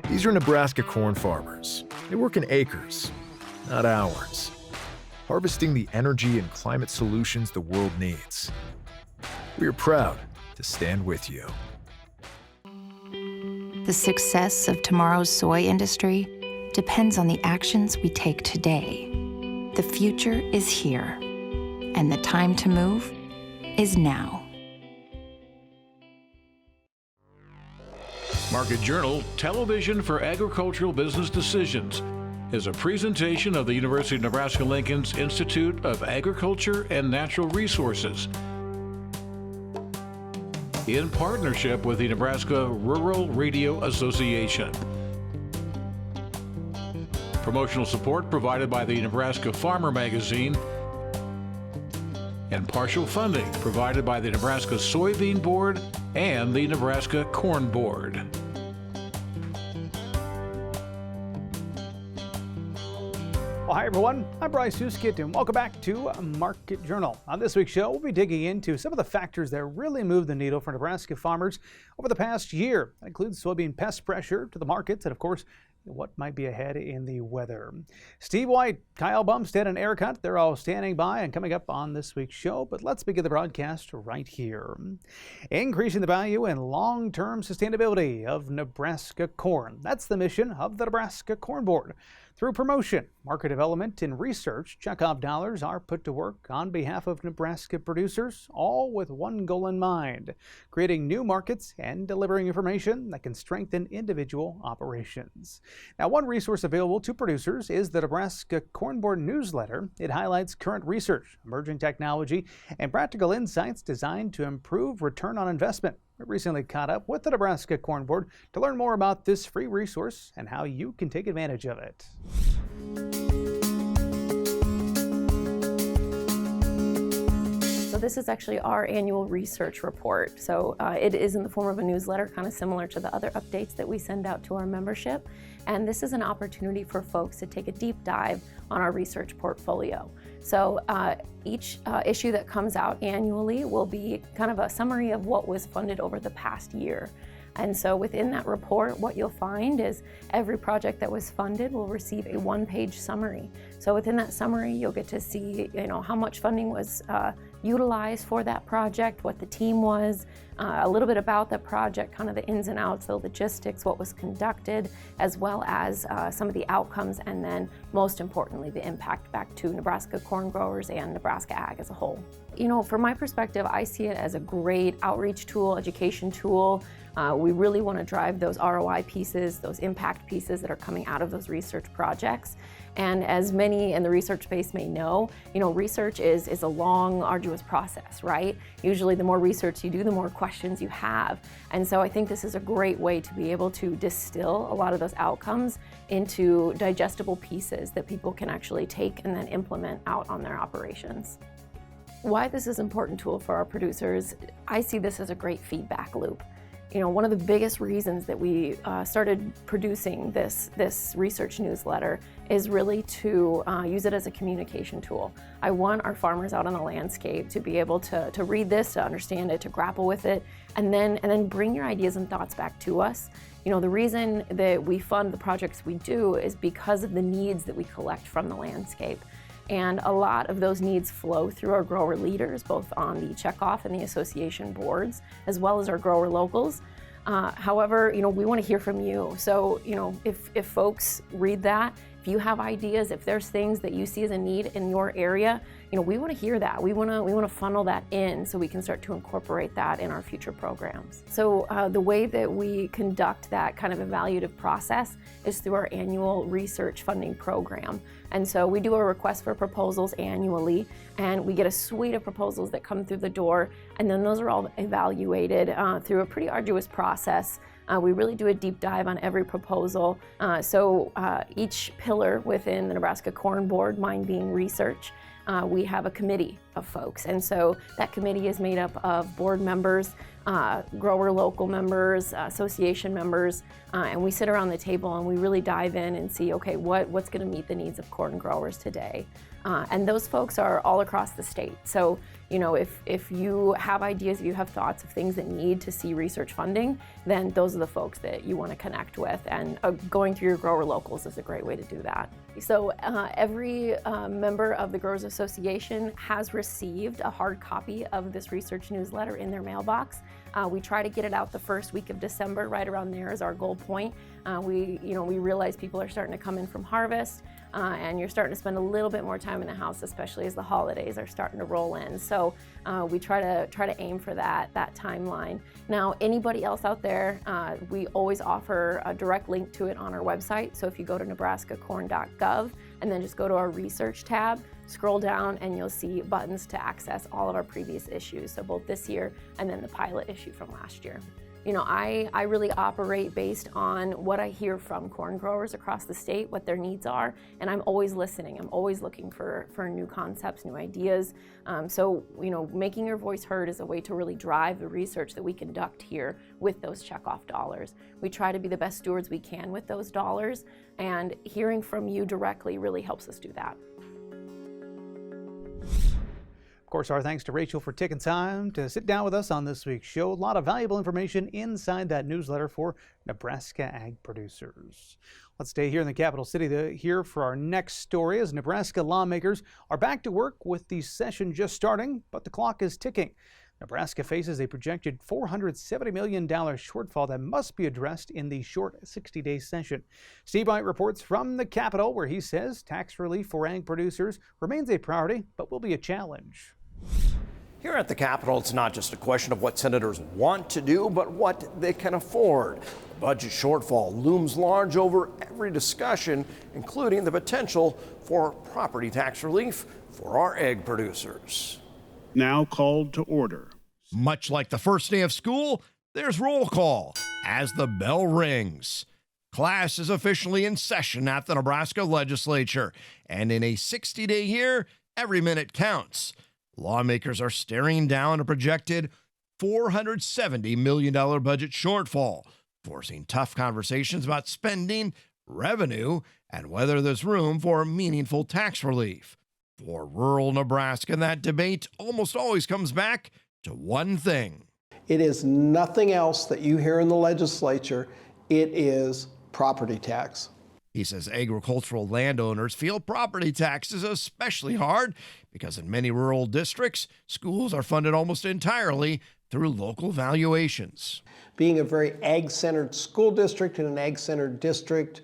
These are Nebraska corn farmers. They work in acres, not hours, harvesting the energy and climate solutions the world needs. We are proud to stand with you. The success of tomorrow's soy industry depends on the actions we take today. The future is here, and the time to move is now. Market Journal, Television for Agricultural Business Decisions, is a presentation of the University of Nebraska-Lincoln's Institute of Agriculture and Natural Resources in partnership with the Nebraska Rural Radio Association. Promotional support provided by the Nebraska Farmer Magazine, and partial funding provided by the Nebraska Soybean Board and the Nebraska Corn Board. Well, hi everyone, I'm Bryce Huskett and welcome back to Market Journal. On this week's show, we'll be digging into some of the factors that really moved the needle for Nebraska farmers over the past year. That includes soybean pest pressure to the markets and, of course, what might be ahead in the weather. Steve White, Kyle Bumsted, and Eric Hunt, they're all standing by and coming up on this week's show, but let's begin the broadcast right here. Increasing the value and long-term sustainability of Nebraska corn. That's the mission of the Nebraska Corn Board. Through promotion, market development, and research, checkoff dollars are put to work on behalf of Nebraska producers, all with one goal in mind: creating new markets and delivering information that can strengthen individual operations. Now, one resource available to producers is the Nebraska Corn Board newsletter. It highlights current research, emerging technology, and practical insights designed to improve return on investment. We recently caught up with the Nebraska Corn Board to learn more about this free resource and how you can take advantage of it. So this is actually our annual research report. So it is in the form of a newsletter, kind of similar to the other updates that we send out to our membership. And this is an opportunity for folks to take a deep dive on our research portfolio. So each issue that comes out annually will be kind of a summary of what was funded over the past year. And so within that report, what you'll find is every project that was funded will receive a one-page summary. So within that summary, you'll get to see, how much funding was utilized for that project, what the team was, a little bit about the project, kind of the ins and outs, the logistics, what was conducted, as well as some of the outcomes, and then most importantly, the impact back to Nebraska corn growers and Nebraska ag as a whole. From my perspective, I see it as a great outreach tool, education tool. We really want to drive those ROI pieces, those impact pieces that are coming out of those research projects. And as many in the research space may know, research is a long, arduous process, right? Usually the more research you do, the more questions you have. And so I think this is a great way to be able to distill a lot of those outcomes into digestible pieces that people can actually take and then implement out on their operations. Why this is an important tool for our producers, I see this as a great feedback loop. One of the biggest reasons that we started producing this research newsletter is really to use it as a communication tool. I want our farmers out on the landscape to be able to read this, to understand it, to grapple with it, and then bring your ideas and thoughts back to us. The reason that we fund the projects we do is because of the needs that we collect from the landscape. And a lot of those needs flow through our grower leaders, both on the checkoff and the association boards, as well as our grower locals. However, we want to hear from you. So, if folks read that, if you have ideas, if there's things that you see as a need in your area, we want to hear that. We want to funnel that in so we can start to incorporate that in our future programs. So the way that we conduct that kind of evaluative process is through our annual research funding program. And so we do a request for proposals annually, and we get a suite of proposals that come through the door, and then those are all evaluated through a pretty arduous process. We really do a deep dive on every proposal. So each pillar within the Nebraska Corn Board, mine being research, we have a committee of folks. And so that committee is made up of board members, grower local members, association members, and we sit around the table and we really dive in and see, okay, what's going to meet the needs of corn growers today. And those folks are all across the state. So, you know, if you have ideas, if you have thoughts of things that need to see research funding, then those are the folks that you want to connect with. And going through your grower locals is a great way to do that. So every member of the Growers Association has received a hard copy of this research newsletter in their mailbox. We try to get it out the first week of December. Right around there is our goal point. We realize people are starting to come in from harvest, and you're starting to spend a little bit more time in the house, especially as the holidays are starting to roll in. So we try to aim for that timeline. Now, anybody else out there, we always offer a direct link to it on our website. So if you go to nebraskacorn.gov and then just go to our research tab, scroll down and you'll see buttons to access all of our previous issues. So both this year and then the pilot issue from last year. You know, I really operate based on what I hear from corn growers across the state, what their needs are, and I'm always listening. I'm always looking for new concepts, new ideas. So, you know, making your voice heard is a way to really drive the research that we conduct here with those checkoff dollars. We try to be the best stewards we can with those dollars, and hearing from you directly really helps us do that. Of course, our thanks to Rachel for taking time to sit down with us on this week's show. A lot of valuable information inside that newsletter for Nebraska ag producers. Let's stay here in the capital city to hear for our next story as Nebraska lawmakers are back to work with the session just starting, but the clock is ticking. Nebraska faces a projected $470 million shortfall that must be addressed in the short 60-day session. Steve White reports from the Capitol, where he says tax relief for ag producers remains a priority, but will be a challenge. Here at the Capitol, it's not just a question of what senators want to do, but what they can afford. The budget shortfall looms large over every discussion, including the potential for property tax relief for our egg producers. Now called to order. Much like the first day of school, there's roll call as the bell rings. Class is officially in session at the Nebraska legislature, and in a 60-day year, every minute counts. Lawmakers are staring down a projected $470 million budget shortfall, forcing tough conversations about spending, revenue, and whether there's room for meaningful tax relief. For rural Nebraska, that debate almost always comes back to one thing. It is nothing else that you hear in the legislature. It is property tax. He says agricultural landowners feel property taxes especially hard because in many rural districts, schools are funded almost entirely through local valuations. Being a very ag-centered school district and an ag-centered district,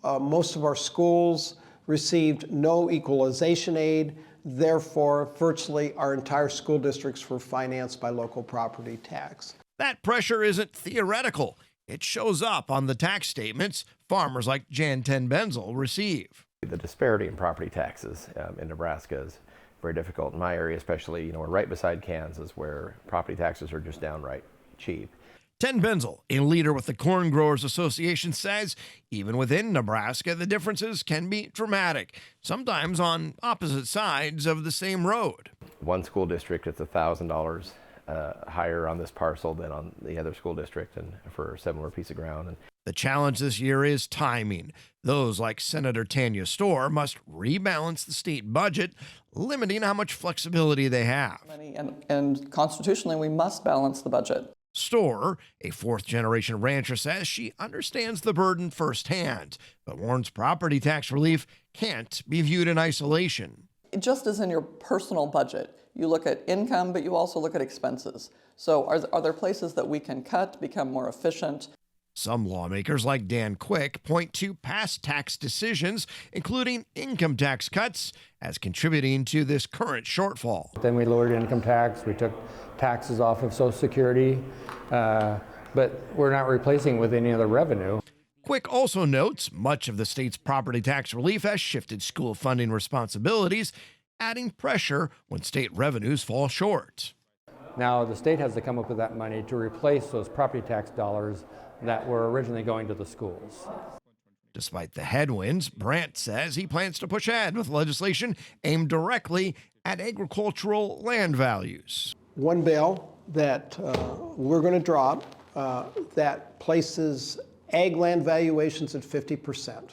most of our schools received no equalization aid. Therefore, virtually our entire school districts were financed by local property tax. That pressure isn't theoretical. It shows up on the tax statements farmers like Jan Ten Benzel receive. The disparity in property taxes in Nebraska is very difficult. In my area especially, you know, we're right beside Kansas where property taxes are just downright cheap. Ten Benzel, a leader with the Corn Growers Association, says even within Nebraska, the differences can be dramatic, sometimes on opposite sides of the same road. One school district, it's $1,000 higher on this parcel than on the other school district and for a similar piece of ground. And the challenge this year is timing. Those like Senator Tanya Storr must rebalance the state budget, limiting how much flexibility they have. And constitutionally, we must balance the budget. Storr, a fourth-generation rancher, says she understands the burden firsthand, but warns property tax relief can't be viewed in isolation. Just as in your personal budget, you look at income, but you also look at expenses. So are there places that we can cut, become more efficient? Some lawmakers, like Dan Quick, point to past tax decisions, including income tax cuts, as contributing to this current shortfall. Then we lowered income tax, we took taxes off of Social Security, but we're not replacing with any other revenue. Quick also notes much of the state's property tax relief has shifted school funding responsibilities, adding pressure when state revenues fall short. Now the state has to come up with that money to replace those property tax dollars that were originally going to the schools. Despite the headwinds, Brandt says he plans to push ahead with legislation aimed directly at agricultural land values. One bill that we're going to drop that places ag land valuations at 50%.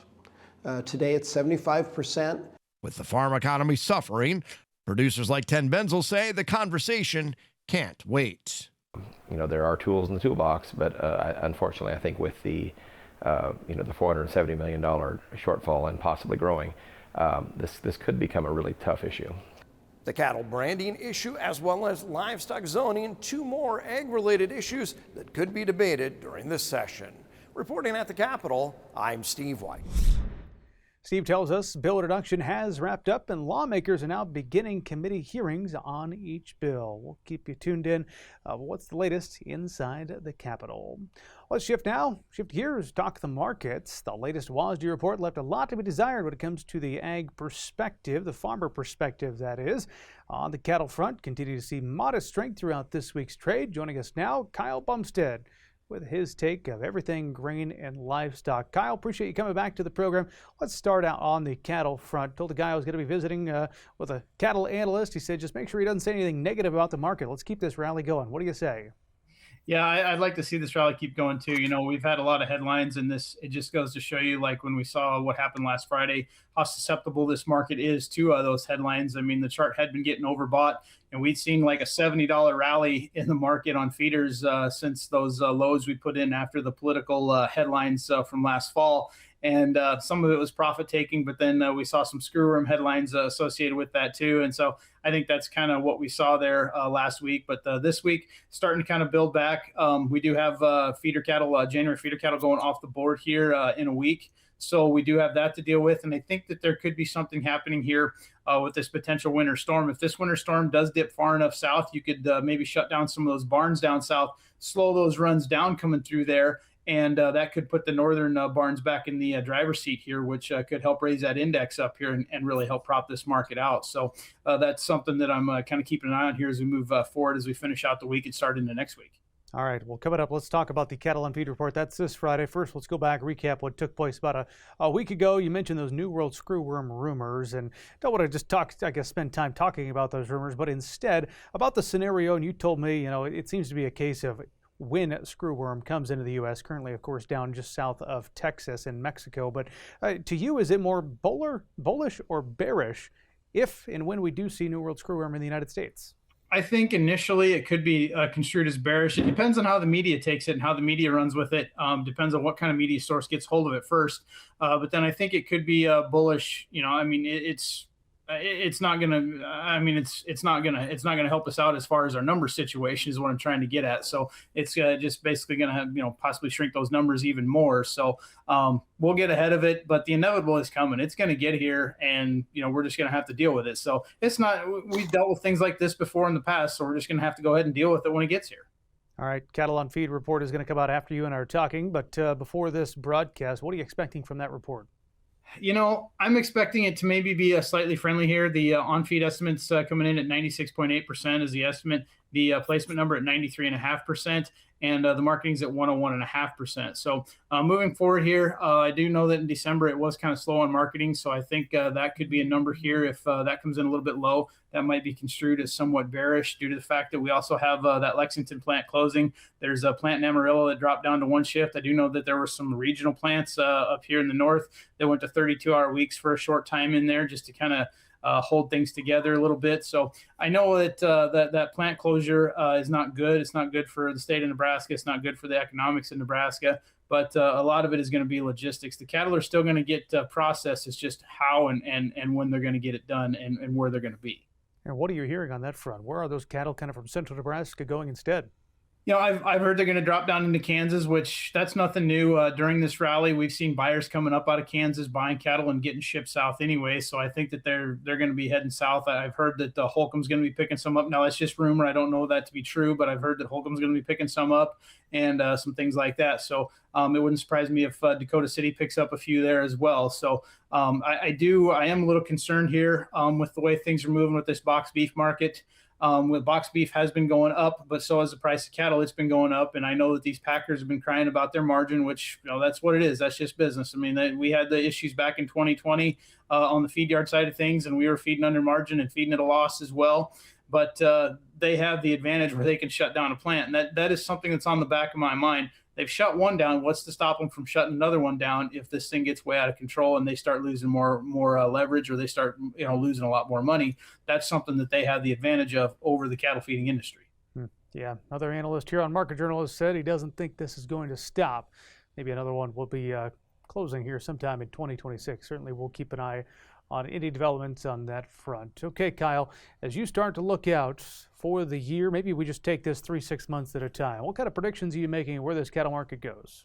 Today it's 75%. With the farm economy suffering, producers like Ten Benzel say the conversation can't wait. You know, there are tools in the toolbox, but unfortunately, I think with the the $470 million shortfall and possibly growing, this could become a really tough issue. The cattle branding issue, as well as livestock zoning, two more ag-related issues that could be debated during this session. Reporting at the Capitol, I'm Steve White. Steve tells us bill introduction has wrapped up and lawmakers are now beginning committee hearings on each bill. We'll keep you tuned in. What's the latest inside the Capitol? Let's shift gears, talk the markets. The latest WASDE report left a lot to be desired when it comes to the ag perspective, the farmer perspective, that is. On the cattle front, continue to see modest strength throughout this week's trade. Joining us now, Kyle Bumsted, with his take of everything grain and livestock. Kyle, appreciate you coming back to the program. Let's start out on the cattle front. Told the guy I was going to be visiting with a cattle analyst. He said, just make sure he doesn't say anything negative about the market. Let's keep this rally going. What do you say? Yeah, I'd like to see this rally keep going too. You know, we've had a lot of headlines, and it just goes to show you, like when we saw what happened last Friday, how susceptible this market is to those headlines. I mean, the chart had been getting overbought, and we'd seen like a $70 rally in the market on feeders since those lows we put in after the political headlines from last fall. And some of it was profit taking, but then we saw some screwworm headlines associated with that too. And so I think that's kind of what we saw there last week. But this week, starting to kind of build back. We do have feeder cattle, January feeder cattle going off the board here in a week. So we do have that to deal with. And I think that there could be something happening here with this potential winter storm. If this winter storm does dip far enough south, you could maybe shut down some of those barns down south, slow those runs down coming through there. And that could put the northern barns back in the driver's seat here, which could help raise that index up here and really help prop this market out. So that's something that I'm kind of keeping an eye on here as we move forward, as we finish out the week and start into next week. All right, well, coming up, let's talk about the cattle and feed report. That's this Friday. First, let's go back, recap what took place about a week ago. You mentioned those New World screwworm rumors, and don't want to just spend time talking about those rumors, but instead about the scenario. And you told me, it seems to be a case of when screwworm comes into the U.S., currently, of course, down just south of Texas and Mexico. But to you, is it more bullish or bearish if and when we do see New World screwworm in the United States? I think initially it could be construed as bearish. It depends on how the media takes it and how the media runs with it. Depends on what kind of media source gets hold of it first. But then I think it could be bullish. It's not gonna help us out as far as our number situation is what I'm trying to get at. So it's just basically gonna have, possibly shrink those numbers even more. So we'll get ahead of it, but the inevitable is coming. It's gonna get here, and we're just gonna have to deal with it. So it's not, we've dealt with things like this before in the past, so we're just gonna have to go ahead and deal with it when it gets here. All right, Cattle on Feed report is going to come out after you and I are talking, but before this broadcast, what are you expecting from that report? I'm expecting it to maybe be slightly friendly here. The on-feed estimates coming in at 96.8% is the estimate. The placement number at 93.5%, and the marketing's at 101.5%. So moving forward here, I do know that in December it was kind of slow on marketing, so I think that could be a number here. If that comes in a little bit low, that might be construed as somewhat bearish due to the fact that we also have that Lexington plant closing. There's a plant in Amarillo that dropped down to one shift. I do know that there were some regional plants up here in the north that went to 32-hour weeks for a short time in there just to kind of hold things together a little bit. So I know that that plant closure is not good. It's not good for the state of Nebraska. It's not good for the economics of Nebraska. But a lot of it is going to be logistics. The cattle are still going to get processed. It's just how and when they're going to get it done and where they're going to be. And what are you hearing on that front? Where are those cattle kind of from central Nebraska going instead? I've heard they're going to drop down into Kansas, which that's nothing new. During this rally, we've seen buyers coming up out of Kansas, buying cattle and getting shipped south anyway. So I think that they're going to be heading south. I've heard that Holcomb's going to be picking some up. Now, that's just rumor. I don't know that to be true, but I've heard that Holcomb's going to be picking some up and some things like that. So it wouldn't surprise me if Dakota City picks up a few there as well. So I am a little concerned here with the way things are moving with this box beef market. With box beef has been going up, but so has the price of cattle. It's been going up, and I know that these packers have been crying about their margin, which that's what it is. That's just business. I mean, we had the issues back in 2020 on the feed yard side of things, and we were feeding under margin and feeding at a loss as well. But they have the advantage where they can shut down a plant, and that is something that's on the back of my mind. They've shut one down. What's to stop them from shutting another one down if this thing gets way out of control and they start losing more leverage, or they start losing a lot more money? That's something that they have the advantage of over the cattle feeding industry. Yeah, another analyst here on Market Journal has said he doesn't think this is going to stop. Maybe another one will be closing here sometime in 2026. Certainly we'll keep an eye on any developments on that front. Okay, Kyle, as you start to look out for the year, maybe we just take this 3-6 months at a time. What kind of predictions are you making where this cattle market goes?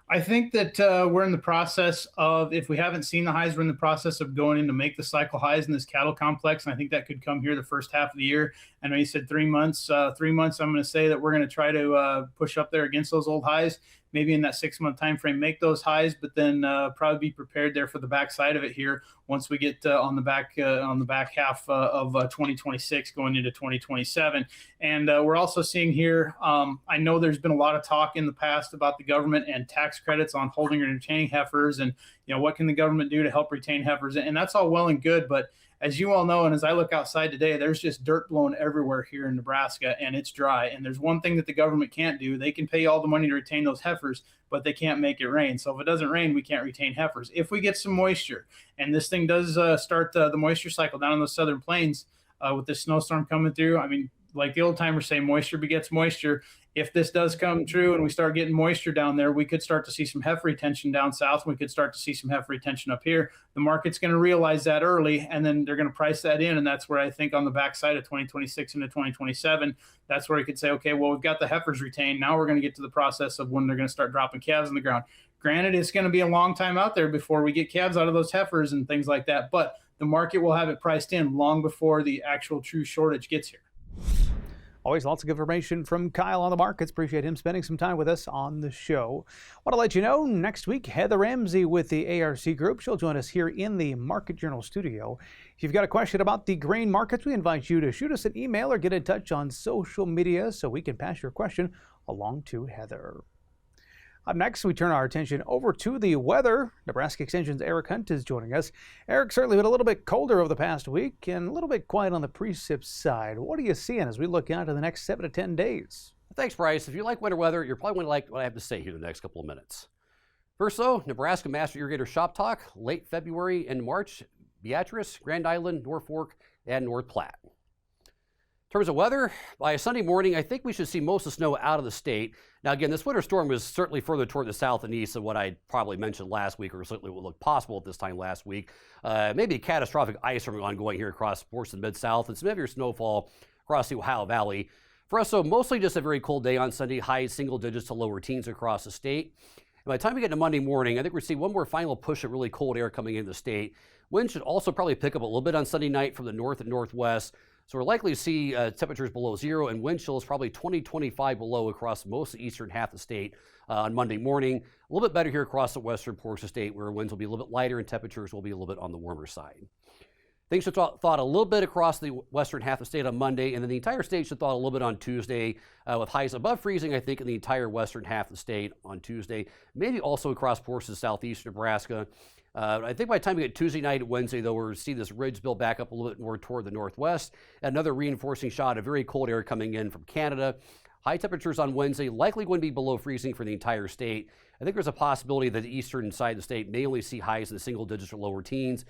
I think that we're in the process of, if we haven't seen the highs, we're in the process of going in to make the cycle highs in this cattle complex. And I think that could come here the first half of the year. I know you said 3 months. 3 months, I'm going to say that we're going to try to push up there against those old highs. Maybe in that 6-month time frame, make those highs, but then probably be prepared there for the backside of it here once we get on the back half of 2026 going into 2027. And we're also seeing here, I know there's been a lot of talk in the past about the government and tax credits on holding and retaining heifers, and what can the government do to help retain heifers, and that's all well and good, but as you all know, and as I look outside today, there's just dirt blowing everywhere here in Nebraska, and it's dry. And there's one thing that the government can't do. They can pay all the money to retain those heifers, but they can't make it rain. So if it doesn't rain, we can't retain heifers. If we get some moisture, and this thing does start the moisture cycle down in the southern plains with this snowstorm coming through, I mean, like the old timers say, moisture begets moisture. If this does come true and we start getting moisture down there, we could start to see some heifer retention down south. We could start to see some heifer retention up here. The market's going to realize that early, and then they're going to price that in. And that's where I think on the backside of 2026 into 2027, that's where you could say, okay, well, we've got the heifers retained. Now we're going to get to the process of when they're going to start dropping calves on the ground. Granted, it's going to be a long time out there before we get calves out of those heifers and things like that, but the market will have it priced in long before the actual true shortage gets here. Always lots of information from Kyle on the markets. Appreciate him spending some time with us on the show. Want to let you know, next week, Heather Ramsey with the ARC Group. She'll join us here in the Market Journal studio. If you've got a question about the grain markets, we invite you to shoot us an email or get in touch on social media so we can pass your question along to Heather. Up next, we turn our attention over to the weather. Nebraska Extension's Eric Hunt is joining us. Eric, certainly been a little bit colder over the past week and a little bit quiet on the precip side. What are you seeing as we look out to the next 7 to 10 days? Thanks, Bryce. If you like winter weather, you're probably going to like what I have to say here in the next couple of minutes. First, though, Nebraska Master Irrigator Shop Talk, late February and March, Beatrice, Grand Island, Norfolk, and North Platte. In terms of weather, by Sunday morning, I think we should see most of the snow out of the state. Now, again, this winter storm was certainly further toward the south and east than what I probably mentioned last week, or certainly would look possible at this time last week. Maybe a catastrophic ice storm ongoing here across portions of the Mid-South and some heavier snowfall across the Ohio Valley. For us, though, mostly just a very cold day on Sunday, high single digits to lower teens across the state. And by the time we get to Monday morning, I think we're seeing one more final push of really cold air coming into the state. Wind should also probably pick up a little bit on Sunday night from the north and northwest. So we're likely to see temperatures below zero and wind chills probably 20-25 below across most of the eastern half of the state on Monday morning. A little bit better here across the western portion of the state where winds will be a little bit lighter and temperatures will be a little bit on the warmer side. Things should thaw a little bit across the western half of the state on Monday, and then the entire state should thaw a little bit on Tuesday with highs above freezing, I think, in the entire western half of the state on Tuesday, maybe also across portions of southeastern Nebraska. I think by the time we get Tuesday night and Wednesday, though, we're see this ridge build back up a little bit more toward the northwest. Another reinforcing shot of very cold air coming in from Canada. High temperatures on Wednesday, likely going to be below freezing for the entire state. I think there's a possibility that the eastern side of the state may only see highs in the single digits or lower teens,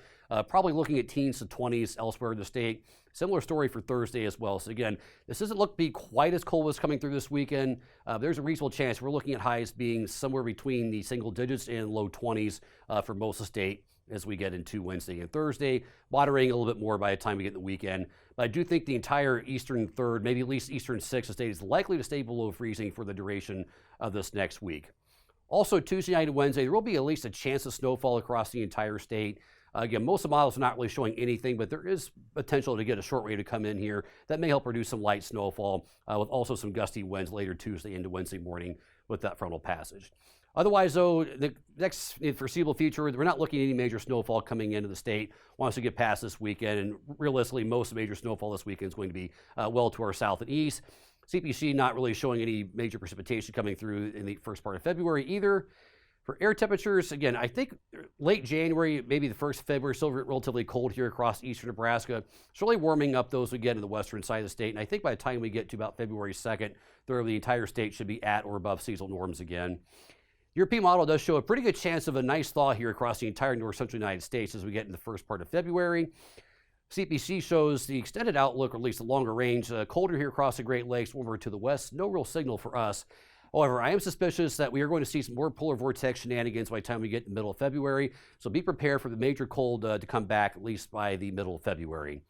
probably looking at teens to 20s elsewhere in the state. Similar story for Thursday as well. So again, this doesn't look to be quite as cold as coming through this weekend. There's a reasonable chance we're looking at highs being somewhere between the single digits and low 20s for most of the state as we get into Wednesday and Thursday, moderating a little bit more by the time we get the weekend. But I do think the entire eastern third, maybe at least eastern sixth of the state is likely to stay below freezing for the duration of this next week. Also, Tuesday night and Wednesday, there will be at least a chance of snowfall across the entire state. Again, most of the models are not really showing anything, but there is potential to get a short wave to come in here that may help produce some light snowfall with also some gusty winds later Tuesday into Wednesday morning with that frontal passage. Otherwise, though, the next foreseeable future, we're not looking at any major snowfall coming into the state once we get past this weekend. And realistically, most major snowfall this weekend is going to be well to our south and east. CPC not really showing any major precipitation coming through in the first part of February either. For air temperatures, again, I think late January, maybe the 1st of February, still relatively cold here across eastern Nebraska. It's really warming up those we get in the western side of the state. And I think by the time we get to about February 2nd, the entire state should be at or above seasonal norms again. European model does show a pretty good chance of a nice thaw here across the entire north central United States as we get in the first part of February. CPC shows the extended outlook, or at least the longer range, colder here across the Great Lakes over to the west. No real signal for us. However, I am suspicious that we are going to see some more polar vortex shenanigans by the time we get in the middle of February. So be prepared for the major cold to come back at least by the middle of February.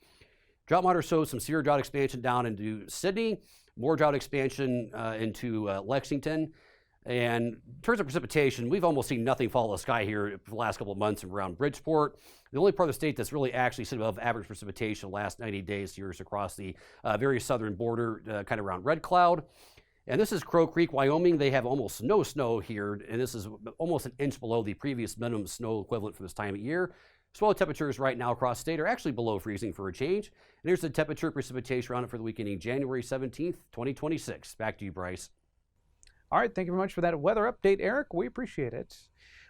Drought monitor shows some severe drought expansion down into Sydney, more drought expansion into Lexington. And in terms of precipitation, we've almost seen nothing fall out of the sky here for the last couple of months around Bridgeport. The only part of the state that's really actually sitting above average precipitation the last 90 days here is across the very southern border, kind of around Red Cloud. And this is Crow Creek, Wyoming. They have almost no snow here, and this is almost an inch below the previous minimum snow equivalent for this time of year. Soil temperatures right now across the state are actually below freezing for a change. And here's the temperature precipitation around it for the week ending January 17th, 2026. Back to you, Bryce. All right, thank you very much for that weather update, Eric. We appreciate it.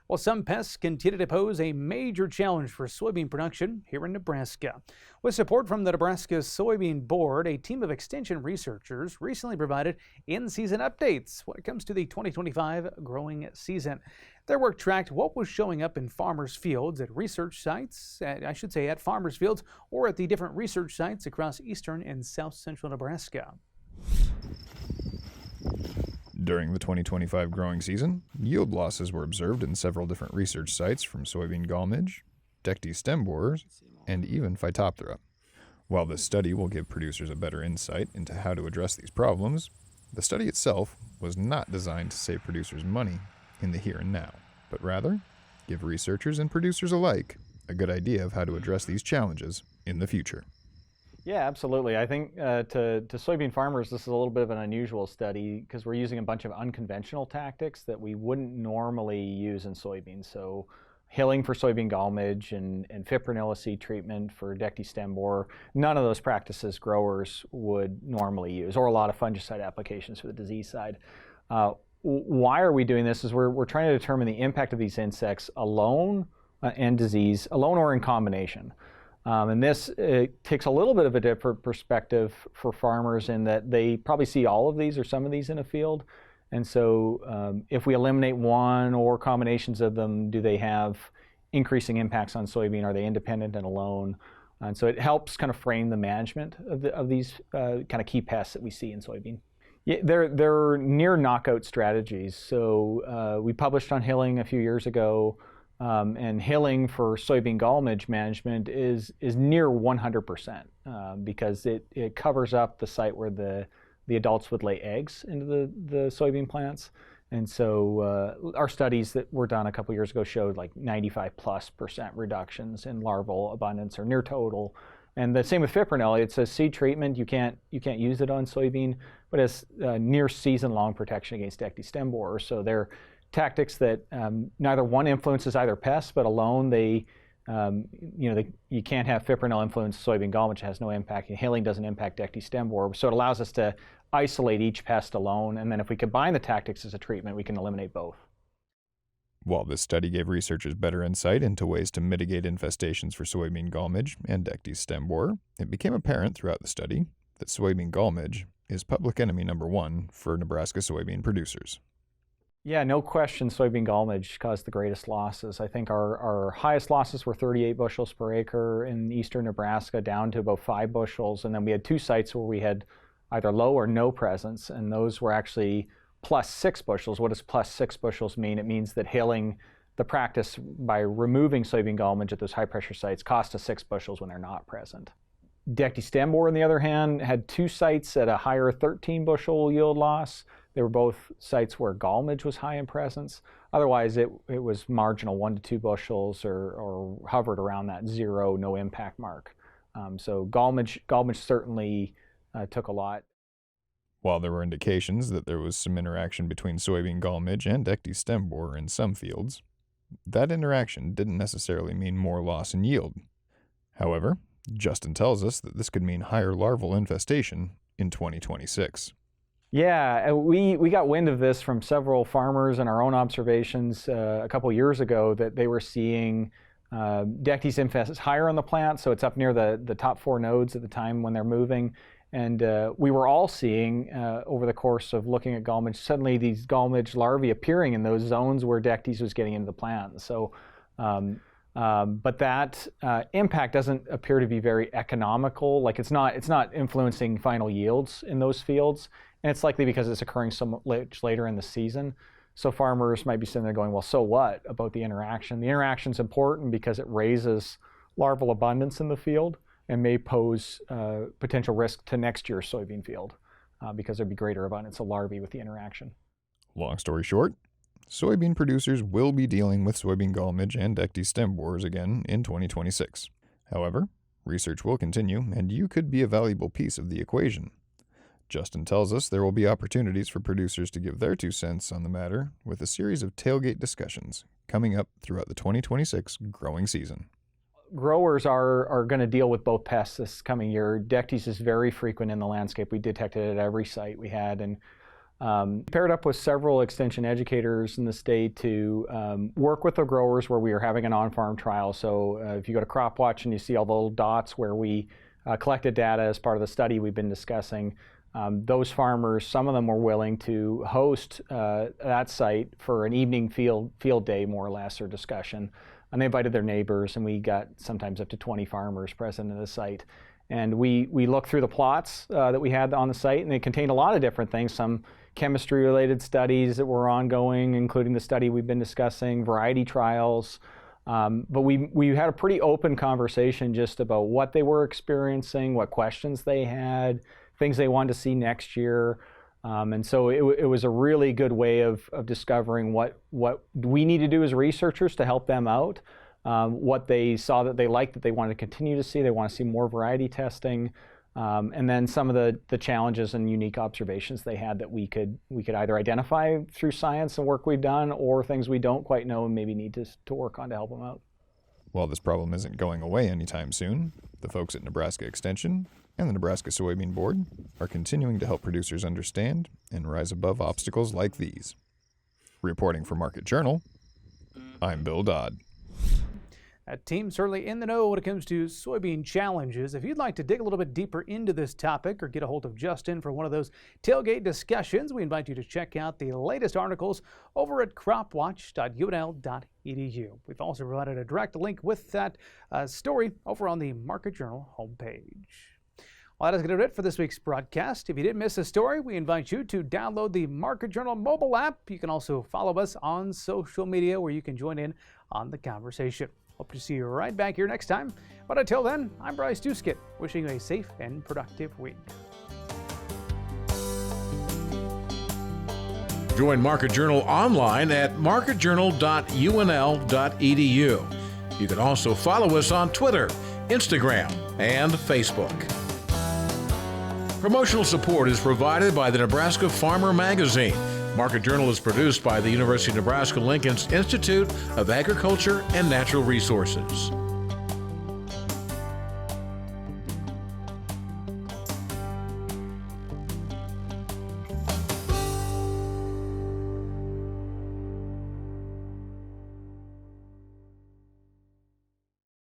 Well, some pests continue to pose a major challenge for soybean production here in Nebraska. With support from the Nebraska Soybean Board, a team of extension researchers recently provided in-season updates when it comes to the 2025 growing season. Their work tracked what was showing up in farmers' fields at research sites, at farmers' fields, or at the different research sites across eastern and south central Nebraska. During the 2025 growing season, yield losses were observed in several different research sites from soybean gallmage, deck stem borers, and even Phytophthora. While this study will give producers a better insight into how to address these problems, the study itself was not designed to save producers money in the here and now, but rather give researchers and producers alike a good idea of how to address these challenges in the future. Yeah, absolutely. I think to soybean farmers, this is a little bit of an unusual study because we're using a bunch of unconventional tactics that we wouldn't normally use in soybeans. So hilling for soybean gallmage and fipronil seed treatment for deck stem borer, none of those practices growers would normally use, or a lot of fungicide applications for the disease side. Why are we doing this? Is we're trying to determine the impact of these insects alone and disease, alone or in combination. And this takes a little bit of a different perspective for farmers in that they probably see all of these or some of these in a field. And so if we eliminate one or combinations of them, do they have increasing impacts on soybean? Are they independent and alone? And so it helps kind of frame the management of these kind of key pests that we see in soybean. Yeah, they're near knockout strategies. So we published on hilling a few years ago. And hilling for soybean gallmage management is near 100% because it covers up the site where the adults would lay eggs into the soybean plants. And so our studies that were done a couple years ago showed like 95+% reductions in larval abundance or near total. And the same with fipronil. It's a seed treatment. You can't use it on soybean, but it's near season-long protection against deck stem borer. So they're tactics that neither one influences either pest, but alone you can't have fipronil influence soybean gallmage, has no impact. Hilling doesn't impact deck stem borer, so it allows us to isolate each pest alone, and then if we combine the tactics as a treatment, we can eliminate both. While this study gave researchers better insight into ways to mitigate infestations for soybean gallmage and deck stem borer, it became apparent throughout the study that soybean gallmage is public enemy number one for Nebraska soybean producers. Yeah, no question soybean gallmage caused the greatest losses. I think our highest losses were 38 bushels per acre in eastern Nebraska, down to about 5 bushels. And then we had 2 sites where we had either low or no presence, and those were actually +6 bushels. What does +6 bushels mean? It means that hilling, the practice by removing soybean gallmage at those high pressure sites, cost us 6 bushels when they're not present. Deck stem borer, on the other hand, had 2 sites at a higher 13 bushel yield loss. They were both sites where gallmage was high in presence. Otherwise, it was marginal, 1 to 2 bushels, or hovered around that 0, no impact mark. So gallmage certainly took a lot. While there were indications that there was some interaction between soybean gall midge and Dectes stem borer in some fields, that interaction didn't necessarily mean more loss in yield. However, Justin tells us that this could mean higher larval infestation in 2026. Yeah, we got wind of this from several farmers and our own observations a couple years ago that they were seeing Dectes infest higher on the plant, so it's up near the top 4 nodes at the time when they're moving. And we were all seeing over the course of looking at gall midge, suddenly these gall midge larvae appearing in those zones where Dectes was getting into the plant. So, but that impact doesn't appear to be very economical. Like it's not influencing final yields in those fields, and it's likely because it's occurring so much later in the season. So farmers might be sitting there going, well, so what about the interaction? The interaction's important because it raises larval abundance in the field and may pose potential risk to next year's soybean field because there'd be greater abundance of larvae with the interaction. Long story short, soybean producers will be dealing with soybean gall midge and Dectes stem borers again in 2026. However, research will continue, and you could be a valuable piece of the equation. Justin tells us there will be opportunities for producers to give their 2 cents on the matter with a series of tailgate discussions coming up throughout the 2026 growing season. Growers are going to deal with both pests this coming year. Dectes is very frequent in the landscape. We detected it at every site we had, and paired up with several extension educators in the state to work with the growers where we are having an on-farm trial. So if you go to Crop Watch and you see all the little dots where we collected data as part of the study we've been discussing, those farmers, some of them were willing to host that site for an evening field day, more or less, or discussion. And they invited their neighbors, and we got sometimes up to 20 farmers present at the site. And we looked through the plots that we had on the site, and they contained a lot of different things, some chemistry-related studies that were ongoing, including the study we've been discussing, variety trials. But we had a pretty open conversation just about what they were experiencing, what questions they had, things they wanted to see next year. And so it was a really good way of discovering what we need to do as researchers to help them out, what they saw that they liked that they wanted to continue to see. They want to see more variety testing, and then some of the challenges and unique observations they had that we could either identify through science and work we've done, or things we don't quite know and maybe need to work on to help them out. While this problem isn't going away anytime soon, the folks at Nebraska Extension and the Nebraska Soybean Board are continuing to help producers understand and rise above obstacles like these. Reporting for Market Journal, I'm Bill Dodd. A team certainly in the know when it comes to soybean challenges. If you'd like to dig a little bit deeper into this topic or get a hold of Justin for one of those tailgate discussions, we invite you to check out the latest articles over at cropwatch.unl.edu. We've also provided a direct link with that story over on the Market Journal homepage. Well, that is going to do it for this week's broadcast. If you did miss a story, we invite you to download the Market Journal mobile app. You can also follow us on social media where you can join in on the conversation. Hope to see you right back here next time. But until then, I'm Bryce Duskett, wishing you a safe and productive week. Join Market Journal online at marketjournal.unl.edu. You can also follow us on Twitter, Instagram, and Facebook. Promotional support is provided by the Nebraska Farmer Magazine. Market Journal is produced by the University of Nebraska-Lincoln's Institute of Agriculture and Natural Resources.